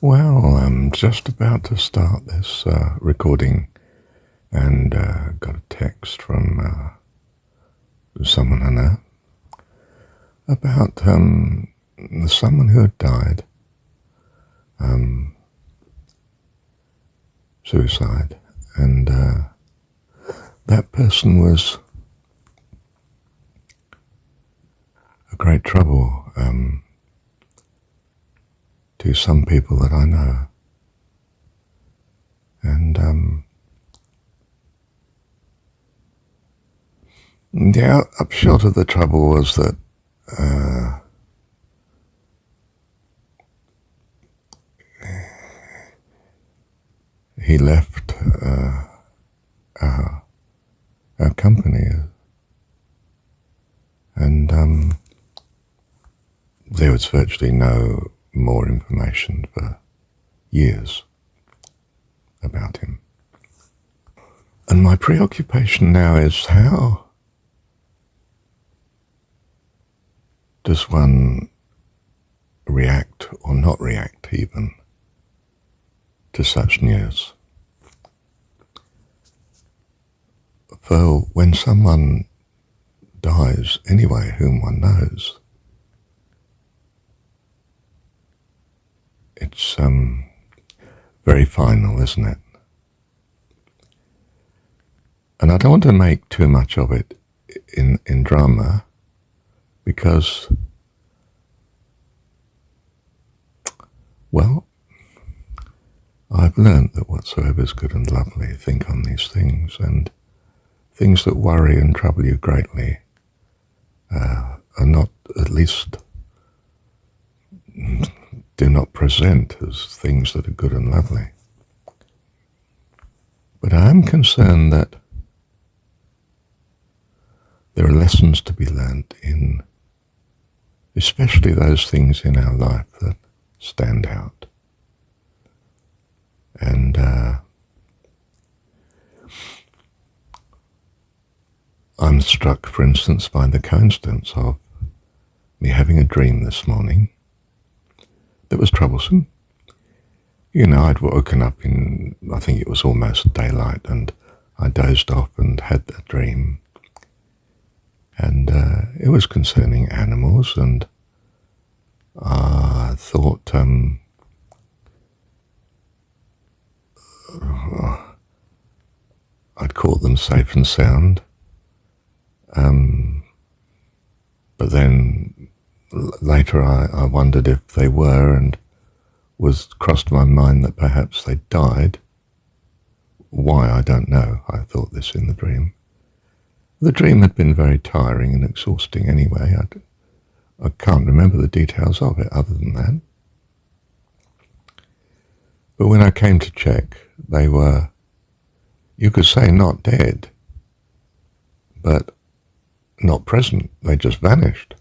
Well, I'm just about to start this recording and got a text from someone I know about someone who had died, suicide, and that person was a great trouble to some people that I know. And the upshot of the trouble was that he left our company, and there was virtually no more information for years about him. And my preoccupation now is, how does one react or not react even to such news? For when someone dies anyway, whom one knows, it's very final, isn't it? And I don't want to make too much of it in drama, because, well, I've learnt that whatsoever is good and lovely, think on these things, and things that worry and trouble you greatly are not, at least, do not present as things that are good and lovely. But I am concerned that there are lessons to be learnt in especially those things in our life that stand out. And I'm struck, for instance, by the coincidence of me having a dream this morning that was troublesome. You know, I'd woken up in, I think it was almost daylight, and I dozed off and had that dream. And it was concerning animals, and I thought I'd caught them safe and sound. But then later I wondered if they were, and crossed my mind that perhaps they'd died. Why, I don't know. I thought this in the dream. The dream had been very tiring and exhausting anyway. I can't remember the details of it other than that. But when I came to check, they were, you could say, not dead, but not present. They just vanished.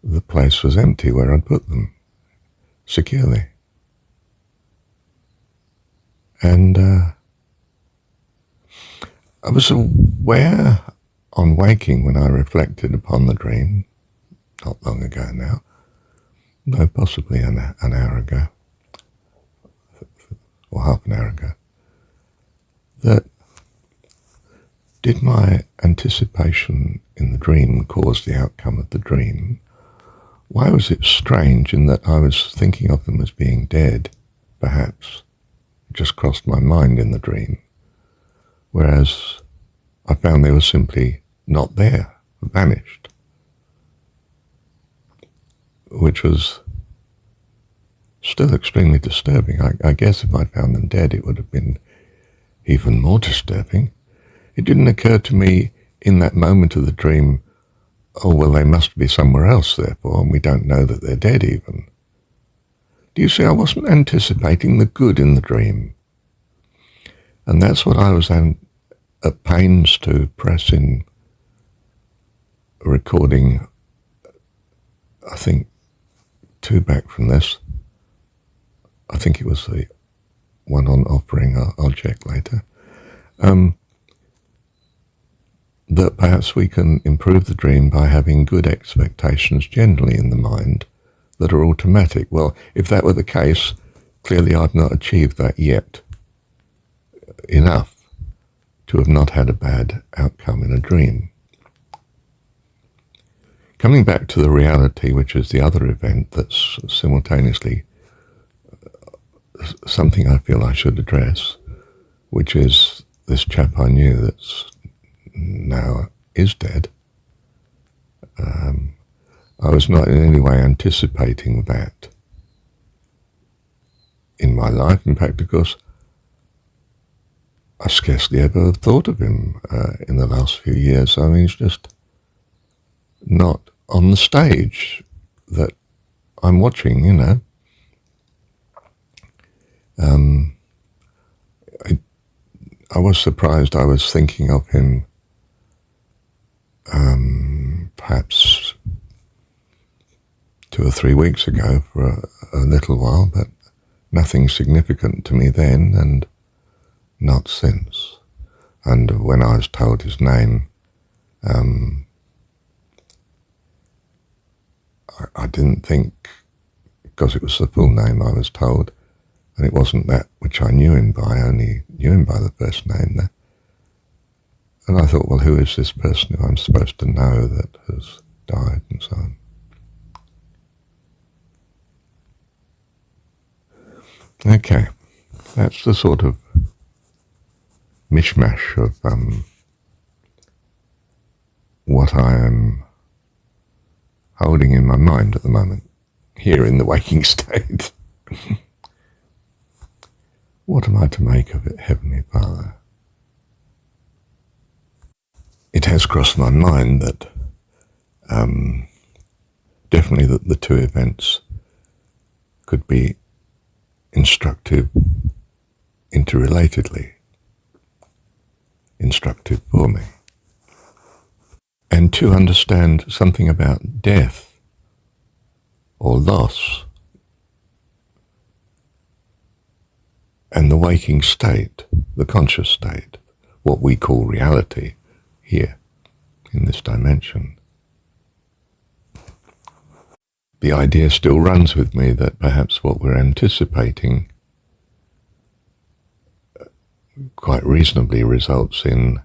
The place was empty where I'd put them, securely. And I was aware on waking, when I reflected upon the dream, not long ago now, no, possibly an hour ago, or half an hour ago, that did my anticipation in the dream cause the outcome of the dream? Why was it strange in that I was thinking of them as being dead, perhaps? It just crossed my mind in the dream. Whereas I found they were simply not there, vanished. Which was still extremely disturbing. I guess if I'd found them dead, it would have been even more disturbing. It didn't occur to me in that moment of the dream, oh, well, they must be somewhere else, therefore, and we don't know that they're dead even. Do you see, I wasn't anticipating the good in the dream. And that's what I was at pains to press in recording, I think, 2 back from this. I think it was the one on offering, I'll check later. That perhaps we can improve the dream by having good expectations generally in the mind that are automatic. Well, if that were the case, clearly I've not achieved that yet enough to have not had a bad outcome in a dream. Coming back to the reality, which is the other event that's simultaneously something I feel I should address, which is this chap I knew that's now is dead. I was not in any way anticipating that in my life. In fact, of course, I scarcely ever thought of him in the last few years. I mean, he's just not on the stage that I'm watching, you know. I was surprised. I was thinking of him perhaps 2 or 3 weeks ago for a little while, but nothing significant to me then, and not since. And when I was told his name, I didn't think, because it was the full name I was told, and it wasn't that which I knew him by. I only knew him by the first name there. And I thought, well, who is this person who I'm supposed to know that has died, and so on. Okay, that's the sort of mishmash of what I am holding in my mind at the moment, here in the waking state. What am I to make of it, Heavenly Father? It has crossed my mind that definitely that the two events could be instructive interrelatedly, instructive for me. And to understand something about death or loss and the waking state, the conscious state, what we call reality here in this dimension. The idea still runs with me that perhaps what we're anticipating quite reasonably results in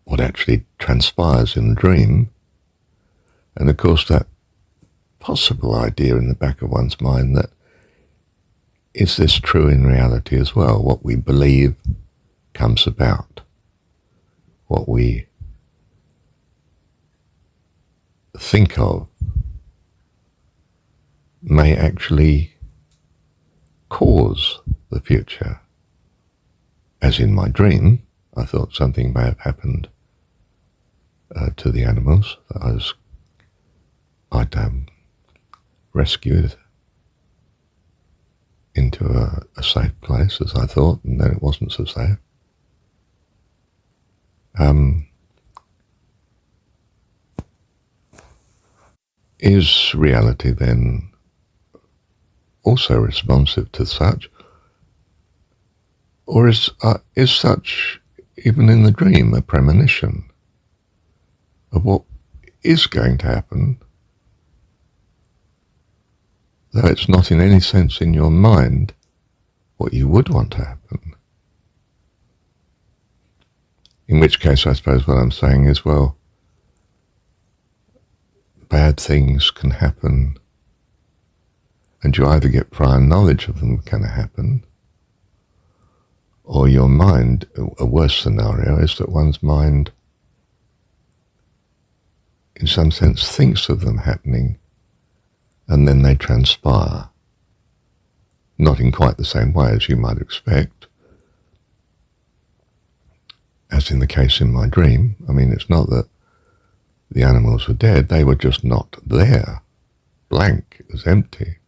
what actually transpires in the dream. And of course that possible idea in the back of one's mind that, is this true in reality as well? What we believe comes about. What we think of may actually cause the future. As in my dream, I thought something may have happened to the animals that I'd rescued into a safe place, as I thought, and then it wasn't so safe. Is reality then also responsive to such? Or is such, even in the dream, a premonition of what is going to happen, though it's not in any sense in your mind what you would want to happen? In which case, I suppose what I'm saying is, well, bad things can happen, and you either get prior knowledge of them going to happen, or your mind, a worse scenario is that one's mind, in some sense, thinks of them happening, and then they transpire. Not in quite the same way as you might expect, as in the case in my dream. I mean, it's not that the animals were dead, they were just not there. Blank, it was empty.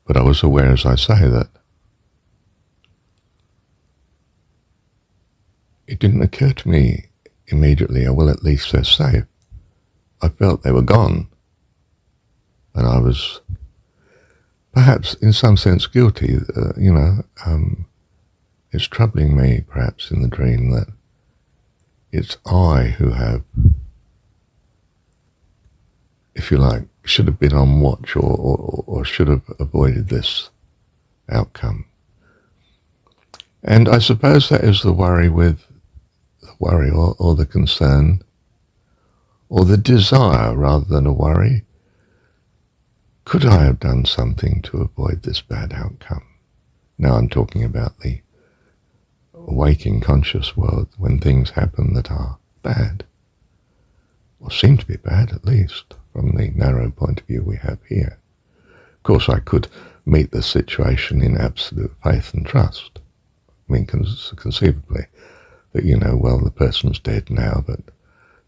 But I was aware, as I say, that it didn't occur to me immediately, oh, well, at least they're safe. I felt they were gone. And I was perhaps in some sense guilty, it's troubling me perhaps in the dream that it's I who have if you like, should have been on watch or should have avoided this outcome. And I suppose that is the worry or the concern or the desire rather than a worry. Could I have done something to avoid this bad outcome? Now I'm talking about the waking conscious world when things happen that are bad, or seem to be bad at least, from the narrow point of view we have here. Of course, I could meet the situation in absolute faith and trust. I mean, conceivably, that, well, the person's dead now, but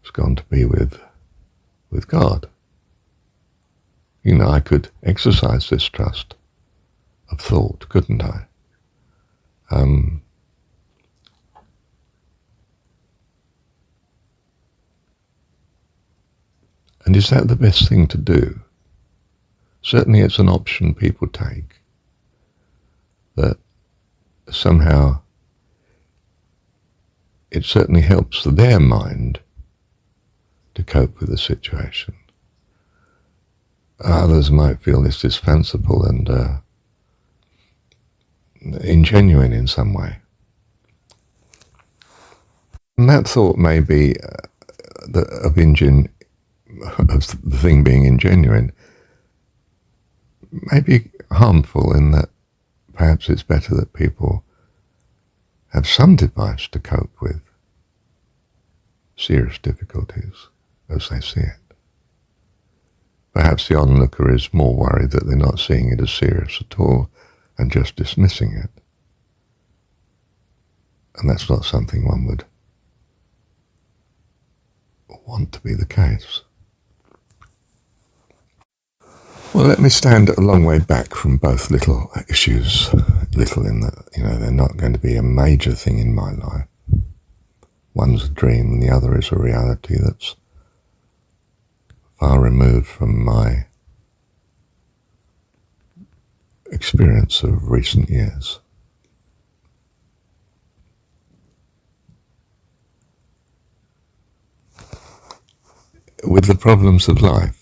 it's gone to be with God. I could exercise this trust of thought, couldn't I? And is that the best thing to do? Certainly it's an option people take, that somehow it certainly helps their mind to cope with the situation. Others might feel this is fanciful and ingenuine in some way. And that thought may be of the thing being ingenuine, may be harmful in that perhaps it's better that people have some device to cope with serious difficulties as they see it. Perhaps the onlooker is more worried that they're not seeing it as serious at all and just dismissing it. And that's not something one would want to be the case. Well, let me stand a long way back from both little issues, little in that, they're not going to be a major thing in my life. One's a dream and the other is a reality that's far removed from my experience of recent years. With the problems of life,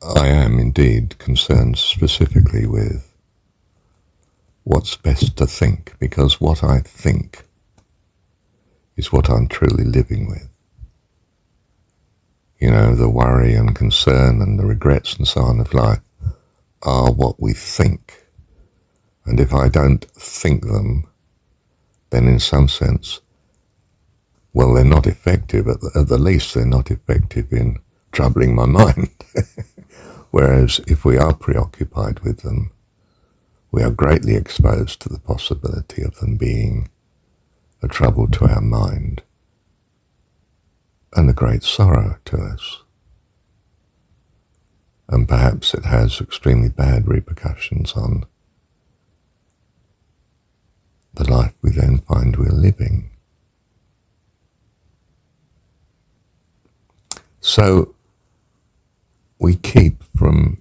I am indeed concerned specifically with what's best to think, because what I think is what I'm truly living with. The worry and concern and the regrets and so on of life are what we think. And if I don't think them, then in some sense, well, they're not effective. At the least, they're not effective in troubling my mind. Whereas if we are preoccupied with them, we are greatly exposed to the possibility of them being a trouble to our mind and a great sorrow to us. And perhaps it has extremely bad repercussions on the life we then find we're living. So we keep from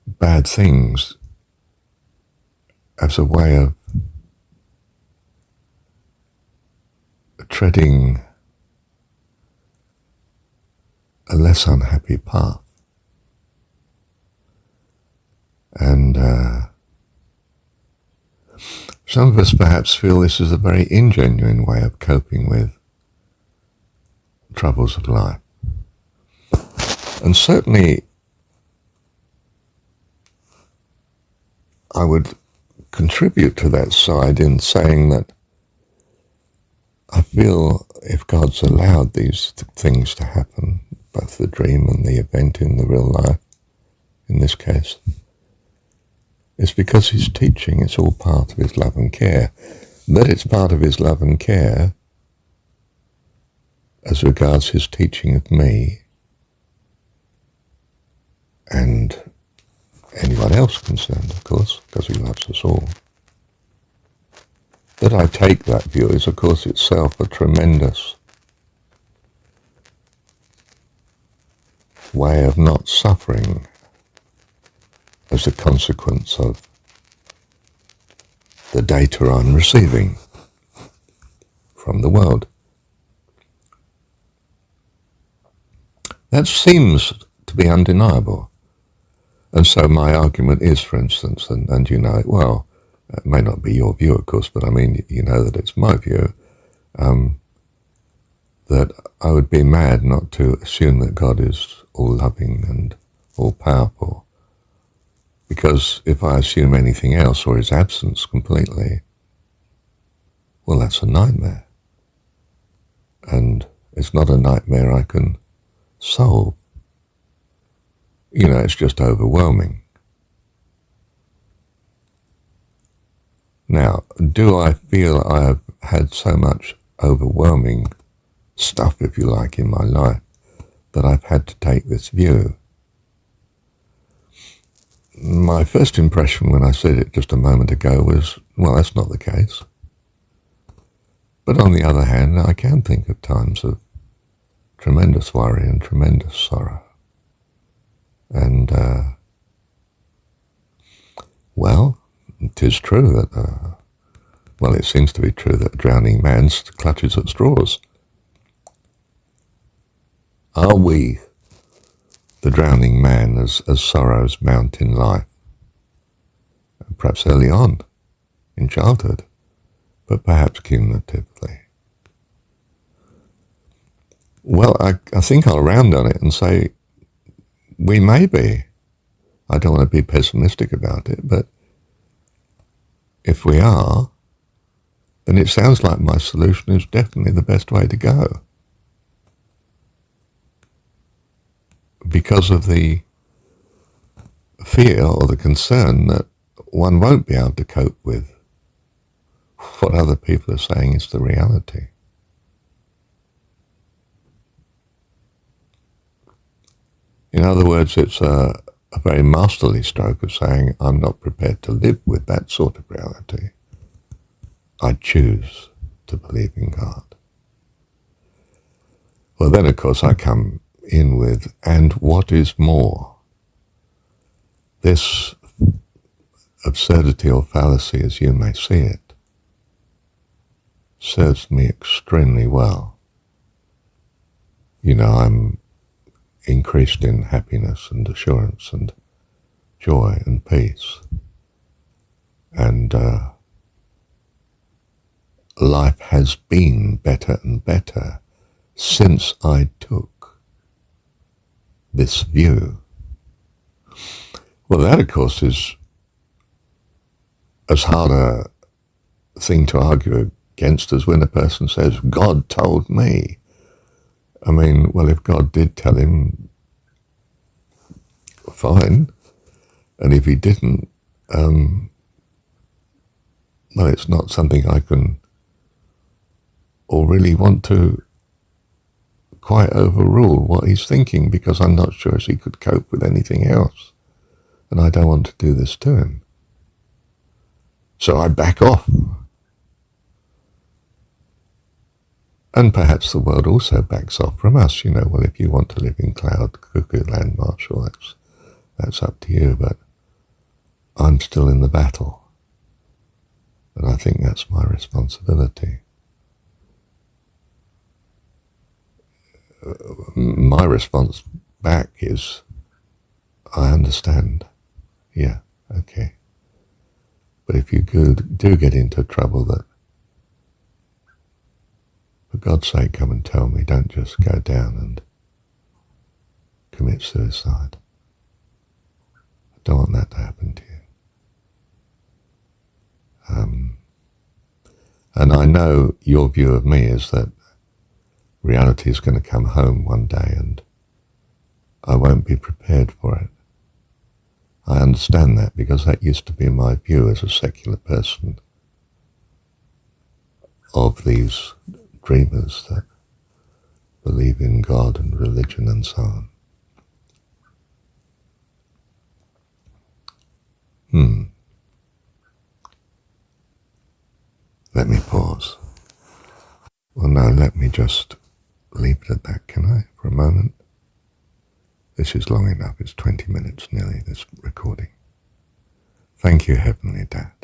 bad things as a way of treading a less unhappy path. And some of us perhaps feel this is a very ingenuine way of coping with troubles of life. And certainly I would contribute to that side in saying that I feel if God's allowed these things to happen, both the dream and the event in the real life, in this case, it's because he's teaching. It's all part of his love and care. That it's part of his love and care as regards his teaching of me and anyone else concerned, of course, because he loves us all. That I take that view is, of course, itself a tremendous way of not suffering as a consequence of the data I'm receiving from the world. That seems to be undeniable. And so my argument is, for instance, and you know it well, it may not be your view, of course, but I mean, you know that it's my view, that I would be mad not to assume that God is all-loving and all-powerful. Because if I assume anything else or his absence completely, well, that's a nightmare. And it's not a nightmare I can solve. You know, it's just overwhelming. Now, do I feel I have had so much overwhelming stuff, if you like, in my life that I've had to take this view? My first impression when I said it just a moment ago was, well, that's not the case. But on the other hand, I can think of times of tremendous worry and tremendous sorrow. And, well, it is true that, well, it seems to be true that a drowning man clutches at straws. Are we the drowning man as sorrows mount in life? Perhaps early on, in childhood, but perhaps cumulatively. Well, I think I'll round on it and say we may be. I don't want to be pessimistic about it, but if we are, then it sounds like my solution is definitely the best way to go. Because of the fear or the concern that one won't be able to cope with what other people are saying is the reality. In other words, it's a very masterly stroke of saying, I'm not prepared to live with that sort of reality. I choose to believe in God. Well, then, of course, I come in with, and what is more, this absurdity or fallacy, as you may see it, serves me extremely well. You know, I'm increased in happiness and assurance and joy and peace. And life has been better and better since I took this view. Well, that, of course, is as hard a thing to argue against as when a person says, God told me. I mean, well, if God did tell him, fine. And if he didn't, well, it's not something I can or really want to quite overrule what he's thinking, because I'm not sure he could cope with anything else. And I don't want to do this to him. So I back off. And perhaps the world also backs off from us. You know, well, if you want to live in cloud cuckoo land, Marshall, that's up to you. But I'm still in the battle. And I think that's my responsibility. My response back is, I understand. Yeah, okay. But if you do get into trouble, that, for God's sake, come and tell me. Don't just go down and commit suicide. I don't want that to happen to you. And I know your view of me is that reality is going to come home one day and I won't be prepared for it. I understand that, because that used to be my view as a secular person of these dreamers that believe in God and religion and so on. Let me pause. Well, no, let me just leave it at that, can I, for a moment? This is long enough. It's 20 minutes nearly, this recording. Thank you, Heavenly Dad.